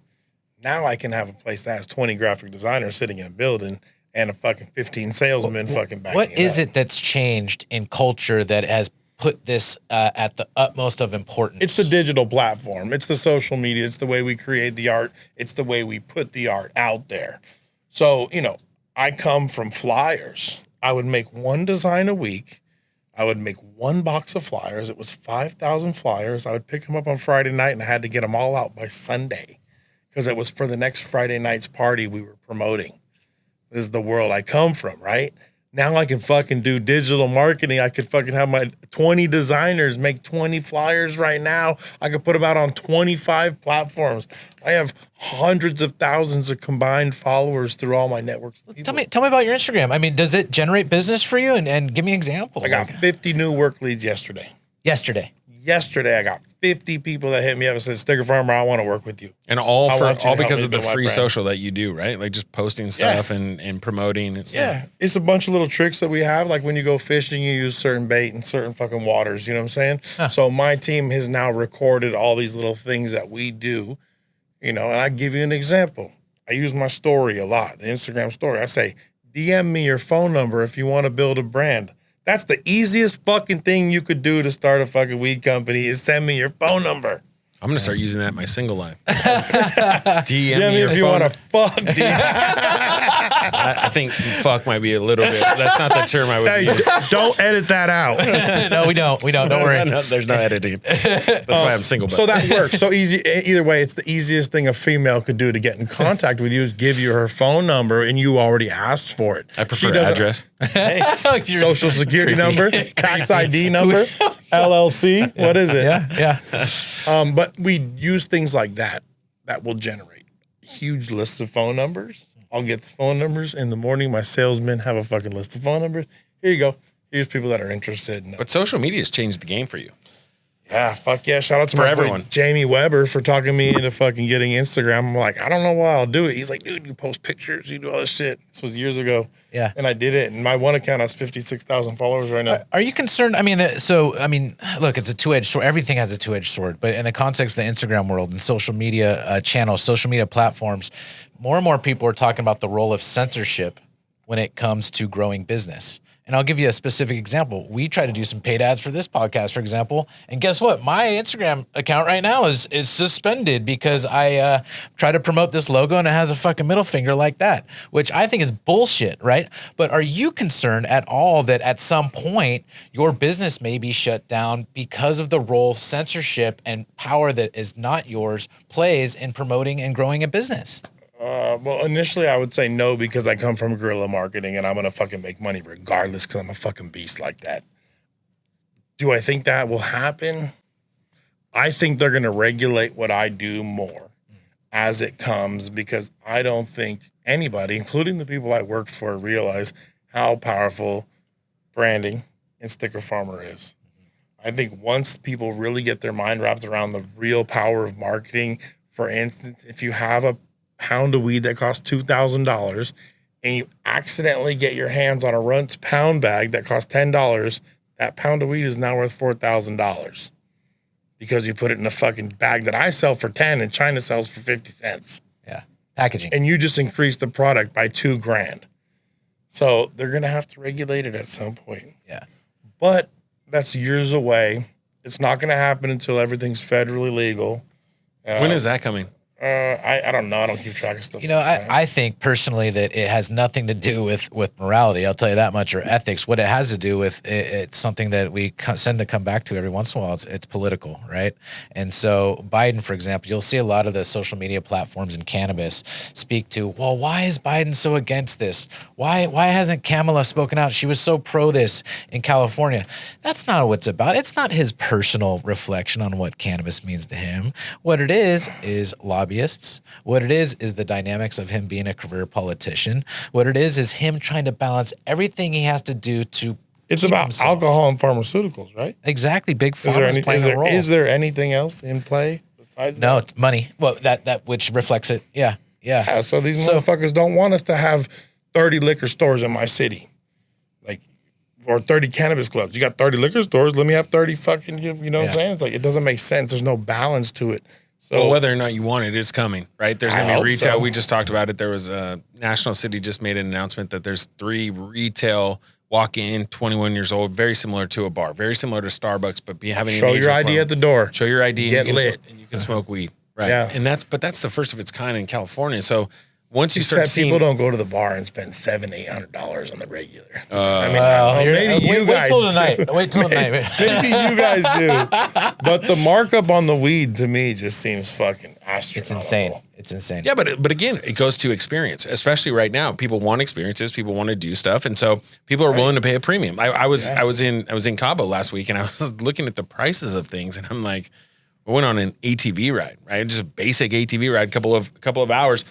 Now I can have a place that has 20 graphic designers sitting in a building and a fucking 15 salesmen fucking backing What is up. it that's changed in culture that has put this at the utmost of importance? It's the digital platform. It's the social media. It's the way we create the art. It's the way we put the art out there. So, I come from flyers. I would make one design a week. I would make one box of flyers. It was 5,000 flyers. I would pick them up on Friday night, and I had to get them all out by Sunday because it was for the next Friday night's party we were promoting. This is the world I come from, right? Now I can fucking do digital marketing. I could fucking have my 20 designers make 20 flyers right now. I could put them out on 25 platforms. I have hundreds of thousands of combined followers through all my networks. Tell me about your Instagram. I mean, does it generate business for you? And give me an example. I got 50 new work leads yesterday. Yesterday, I got 50 people that hit me up and said, Sticker Farmer, I want to work with you. And all because of the build my free brand. social that you do, right? Like just posting stuff and promoting. Yeah, it's a bunch of little tricks that we have. Like when you go fishing, you use certain bait and certain fucking waters. You know what I'm saying? Huh. So my team has now recorded all these little things that we do, and I give you an example. I use my story a lot, the Instagram story. I say, DM me your phone number if you want to build a brand. That's the easiest fucking thing you could do to start a fucking weed company is send me your phone number. I'm going to start using that in my single life. DM me if you want to fuck. I think fuck might be a little bit. That's not the term I would use. Don't edit that out. No, we don't. Don't worry. No, there's no editing. That's why I'm single. So that works. So easy. Either way, it's the easiest thing a female could do to get in contact with you is give you her phone number, and you already asked for it. I prefer address. Hey, social security number, tax ID number, LLC. What is it? Yeah. But we use things like that will generate huge lists of phone numbers. I'll get the phone numbers in the morning. My salesmen have a fucking list of phone numbers. Here you go. Here's people that are interested. But social media has changed the game for you. Yeah, fuck yeah. Shout out to For my everyone. boy Jamie Weber for talking me into fucking getting Instagram. I'm like, I don't know why I'll do it. He's like, dude, you post pictures, you do all this shit. This was years ago. Yeah. And I did it. And my one account has 56,000 followers right now. Are you concerned? I mean, look, it's a two-edged sword. Everything has a two-edged sword. But in the context of the Instagram world and social media channels, social media platforms, more and more people are talking about the role of censorship when it comes to growing business. And I'll give you a specific example. We try to do some paid ads for this podcast, for example. And guess what? My Instagram account right now is suspended because I try to promote this logo and it has a fucking middle finger like that, which I think is bullshit, right? But are you concerned at all that at some point your business may be shut down because of the role censorship and power that is not yours plays in promoting and growing a business? Well, initially I would say no because I come from guerrilla marketing and I'm going to fucking make money regardless because I'm a fucking beast like that. Do I think that will happen? I think they're going to regulate what I do more as it comes because I don't think anybody, including the people I work for, realize how powerful branding and sticker farmer is. I think once people really get their mind wrapped around the real power of marketing, for instance, if you have a pound of weed that costs $2,000 and you accidentally get your hands on a Runts pound bag that costs $10, that pound of weed is now worth $4,000 because you put it in a fucking bag that I sell for 10 and China sells for 50 cents. Yeah. Packaging. And you just increase the product by $2,000. So they're going to have to regulate it at some point. Yeah. But that's years away. It's not going to happen until everything's federally legal. When is that coming? I don't know. I don't keep track of stuff. You know, I think personally that it has nothing to do with morality. I'll tell you that much, or ethics. What it has to do with, it's something that we tend to come back to every once in a while. It's political, right? And so Biden, for example, you'll see a lot of the social media platforms in cannabis speak to, well, why is Biden so against this? Why hasn't Kamala spoken out? She was so pro this in California. That's not what it's about. It's not his personal reflection on what cannabis means to him. What it is lobbyists. What it is the dynamics of him being a career politician. What it is him trying to balance everything he has to do to. It's about himself. Alcohol and pharmaceuticals, right? Exactly. Big pharma is playing a role. Is there anything else in play besides that? No, it's money. Well, that which reflects it. Yeah. So these motherfuckers don't want us to have 30 liquor stores in my city, or 30 cannabis clubs. You got 30 liquor stores. Let me have 30 fucking. You know what I'm saying? It's like it doesn't make sense. There's no balance to it. So, well, whether or not you want it, it's coming, right? There's going to be retail. So. We just talked about it. There was a National City just made an announcement that there's 3 retail walk-in, 21 years old, very similar to a bar, very similar to Starbucks, but having show your ID at the door. Show your ID. Get lit. And you can smoke weed, right? Yeah. And that's the first of its kind in California. So once you Except start seeing, people don't go to the bar and spend $700-800 on the regular. Maybe you guys till do. tonight. Wait till tonight. Maybe you guys do. But the markup on the weed to me just seems fucking astronomical. It's insane. Yeah, but again, it goes to experience, especially right now. People want experiences. People want to do stuff, and so people are willing to pay a premium. I was in Cabo last week, and I was looking at the prices of things, and I'm like, I went on an ATV ride, right? Just a basic ATV ride, couple of hours.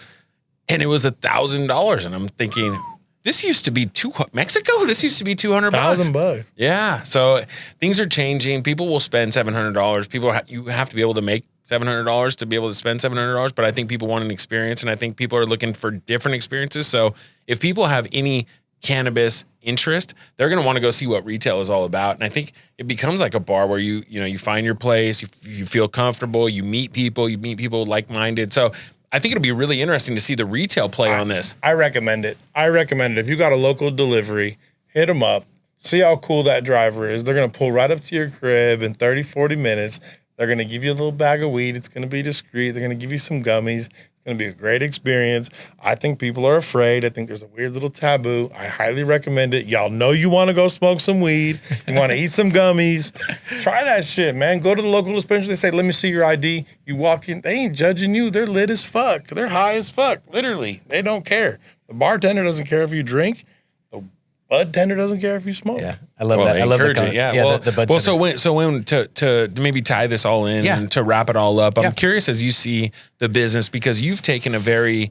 And it was $1,000, and I'm thinking, this used to be Mexico. This used to be $200. $1,000. Yeah. So things are changing. People will spend $700. You have to be able to make $700 to be able to spend $700. But I think people want an experience, and I think people are looking for different experiences. So if people have any cannabis interest, they're going to want to go see what retail is all about. And I think it becomes like a bar where you find your place, you feel comfortable, you meet people like-minded. So I think it'll be really interesting to see the retail play on this. I recommend it. If you got a local delivery, hit them up. See how cool that driver is. They're going to pull right up to your crib in 30, 40 minutes. They're going to give you a little bag of weed. It's going to be discreet. They're going to give you some gummies. It's going to be a great experience. I think people are afraid. I think there's a weird little taboo. I highly recommend it. Y'all know you want to go smoke some weed. You want to eat some gummies. Try that shit, man. Go to the local dispensary. They say, let me see your ID. You walk in. They ain't judging you. They're lit as fuck. They're high as fuck. Literally. They don't care. The bartender doesn't care if you drink. The bud tender doesn't care if you smoke. Yeah, I love that. I love it. Yeah. The bud tender. So when to maybe tie this all in and to wrap it all up, I'm curious as you see the business, because you've taken a very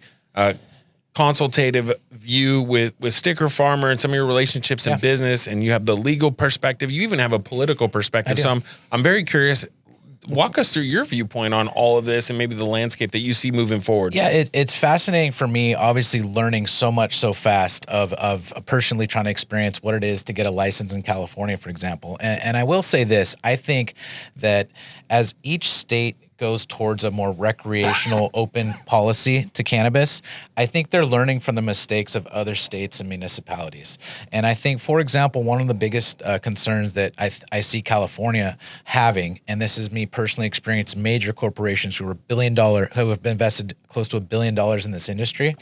consultative view with Sticker Farmer and some of your relationships in business, and you have the legal perspective. You even have a political perspective. So I'm very curious. Walk us through your viewpoint on all of this and maybe the landscape that you see moving forward. Yeah, it's fascinating for me, obviously learning so much so fast of personally trying to experience what it is to get a license in California, for example. And I will say this, I think that as each state goes towards a more recreational open policy to cannabis, I think they're learning from the mistakes of other states and municipalities. And I think, for example, one of the biggest concerns that I see California having, and this is me personally experiencing major corporations who have invested close to $1 billion in this industry.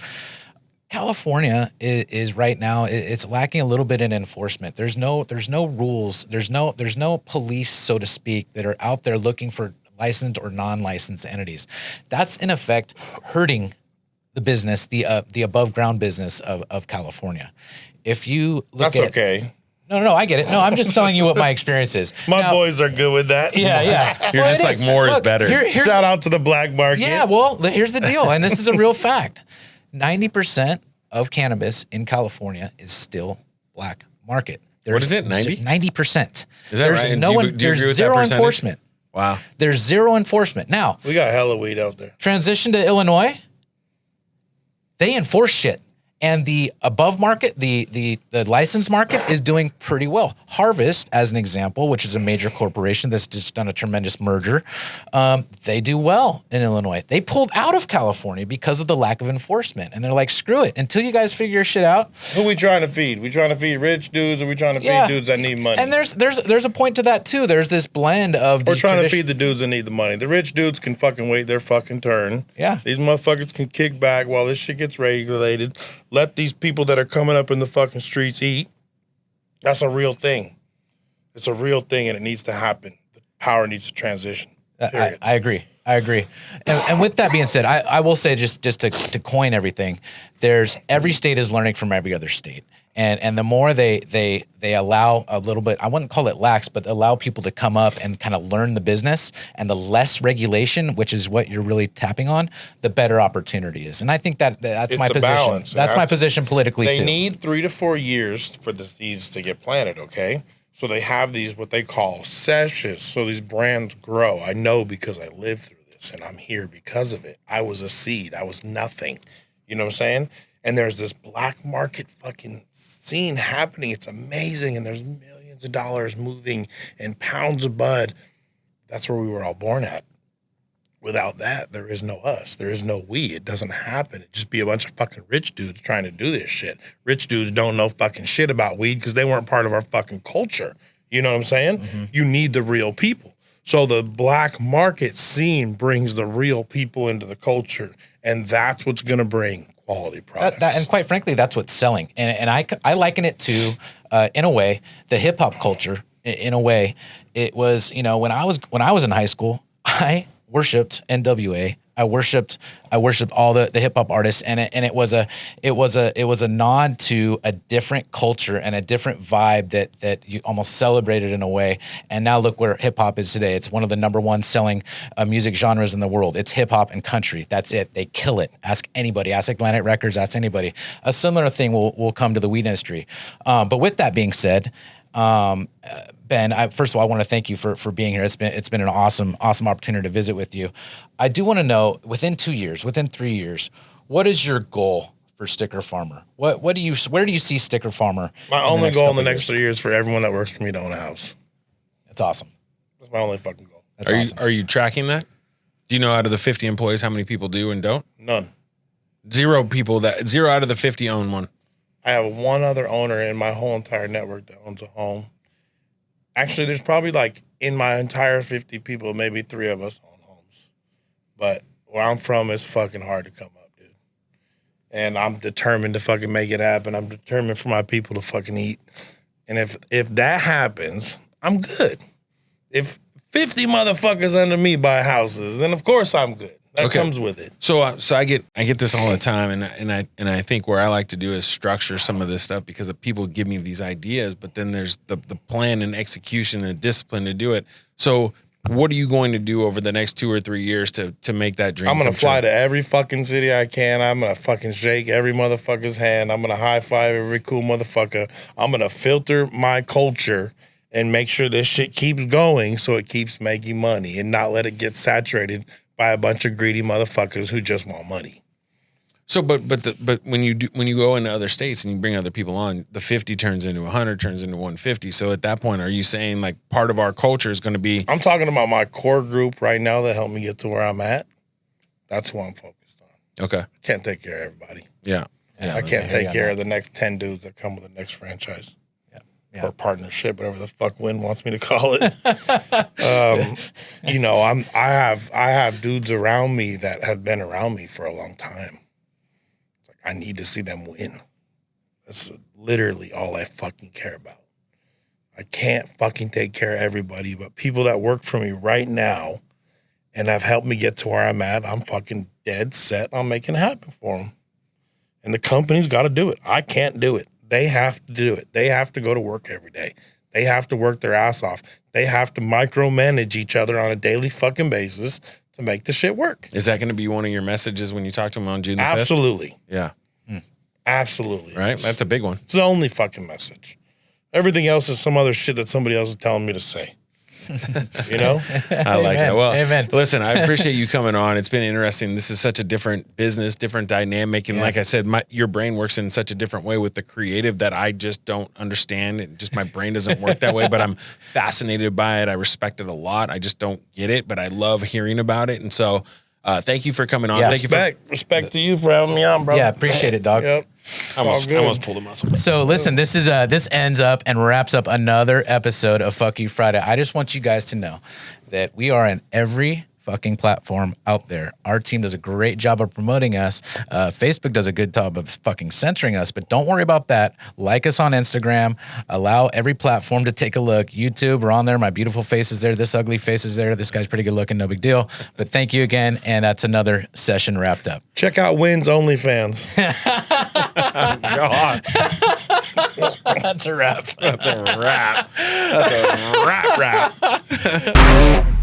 California is right now, it's lacking a little bit in enforcement. There's no rules. There's no police, so to speak, that are out there looking for licensed or non-licensed entities. That's in effect hurting the business, the above ground business of California. If you look okay. No, I get it. No, I'm just telling you what my experience is. My boys are good with that. Yeah. You're just like, more is better. Shout out to the black market. Yeah, well, here's the deal, and this is a real fact. 90% of cannabis in California is still black market. What is it, 90? 90%. Is that right? There's zero enforcement. Wow. There's zero enforcement. Now, we got hella weed out there. Transition to Illinois, they enforce shit. And the above market, the licensed market is doing pretty well. Harvest, as an example, which is a major corporation that's just done a tremendous merger, they do well in Illinois. They pulled out of California because of the lack of enforcement. And they're like, screw it. Until you guys figure your shit out. Who we trying to feed? We trying to feed rich dudes, or we trying to feed dudes that need money? And there's a point to that too. There's this blend of we're trying to feed the dudes that need the money. The rich dudes can fucking wait their fucking turn. Yeah. These motherfuckers can kick back while this shit gets regulated. Let these people that are coming up in the fucking streets eat. That's a real thing. It's a real thing, and it needs to happen. The power needs to transition. I agree. And with that being said, I will say just to coin everything, every state is learning from every other state. And the more they allow a little bit, I wouldn't call it lax, but allow people to come up and kind of learn the business, and the less regulation, which is what you're really tapping on, the better opportunity is. And I think that's my position. Balance. That's my position politically too. They need 3 to 4 years for the seeds to get planted, okay? So they have these, what they call sessions, so these brands grow. I know because I lived through this, and I'm here because of it. I was a seed. I was nothing. You know what I'm saying? And there's this black market fucking scene happening. It's amazing. And there's millions of dollars moving and pounds of bud. That's where we were all born at. Without that, there is no us. There is no we. It doesn't happen. It'd just be a bunch of fucking rich dudes trying to do this shit. Rich dudes don't know fucking shit about weed because they weren't part of our fucking culture. You know what I'm saying? Mm-hmm. You need the real people. So the black market scene brings the real people into the culture, and that's what's going to bring quality products. And quite frankly, that's what's selling. And I liken it to, in a way, the hip hop culture. In a way, it was, when I was in high school, I worshipped NWA. I worshipped all the hip hop artists, and it was a nod to a different culture and a different vibe that you almost celebrated in a way. And now look where hip hop is today. It's one of the #1 selling music genres in the world. It's hip hop and country. That's it. They kill it. Ask anybody. Ask Atlantic Records. Ask anybody. A similar thing will come to the weed industry. But with that being said, Ben, first of all, I want to thank you for being here. It's been an awesome opportunity to visit with you. I do want to know, within 2 years, within 3 years, what is your goal for Sticker Farmer? Where do you see Sticker Farmer? My only goal in the next 3 years for everyone that works for me to own a house. That's awesome. That's my only fucking goal. Are you tracking that? Do you know out of the 50 employees how many people do and don't? None. 0 out of the 50 own one. I have one other owner in my whole entire network that owns a home. Actually, there's probably in my entire 50 people, maybe 3 of us own homes. But where I'm from, it's fucking hard to come up, dude. And I'm determined to fucking make it happen. I'm determined for my people to fucking eat. And if that happens, I'm good. If 50 motherfuckers under me buy houses, then of course I'm good. That comes with it. So I get this all the time, and I think where I like to do is structure some of this stuff because people give me these ideas, but then there's the plan and execution and discipline to do it. So what are you going to do over the next 2 or 3 years to make that dream? I'm gonna come fly true? to every fucking city I can. I'm gonna fucking shake every motherfucker's hand. I'm gonna high five every cool motherfucker. I'm gonna filter my culture and make sure this shit keeps going so it keeps making money and not let it get saturated by a bunch of greedy motherfuckers who just want money. So, but when you go into other states and you bring other people on, the 50 turns into 100, turns into 150. So at that point, are you saying like part of our culture is going to be? I'm talking about my core group right now that helped me get to where I'm at. That's what I'm focused on. Okay. Can't take care of everybody. Yeah. I can't take care of the next 10 dudes that come with the next franchise. Yeah. Or partnership, whatever the fuck Wynn wants me to call it. You know, I have dudes around me that have been around me for a long time. Like, I need to see them win. That's literally all I fucking care about. I can't fucking take care of everybody, but people that work for me right now and have helped me get to where I'm at, I'm fucking dead set on making it happen for them. And the company's got to do it. I can't do it. They have to do it. They have to go to work every day. They have to work their ass off. They have to micromanage each other on a daily fucking basis to make the shit work. Is that going to be one of your messages when you talk to them on June the 5th? Absolutely. Yeah. Absolutely. Right? That's a big one. It's the only fucking message. Everything else is some other shit that somebody else is telling me to say. You know? I like that. Well, Amen. Listen, I appreciate you coming on. It's been interesting. This is such a different business, different dynamic. And like I said, your brain works in such a different way with the creative that I just don't understand. It just my brain doesn't work that way, but I'm fascinated by it. I respect it a lot. I just don't get it, but I love hearing about it. And so thank you for coming on. Yeah, Thank you Respect to you for having me on, bro. Yeah, appreciate it, dog. Yep. I almost pulled a muscle. So listen, this ends up and wraps up another episode of Fuck You Friday. I just want you guys to know that we are in every fucking platform out there. Our team does a great job of promoting us. Facebook does a good job of fucking censoring us, but don't worry about that. Like us on Instagram. Allow every platform to take a look. YouTube, we're on there. My beautiful face is there. This ugly face is there. This guy's pretty good looking. No big deal. But thank you again, and that's another session wrapped up. Check out Wynn's OnlyFans. God. That's a wrap. That's a wrap. That's a wrap.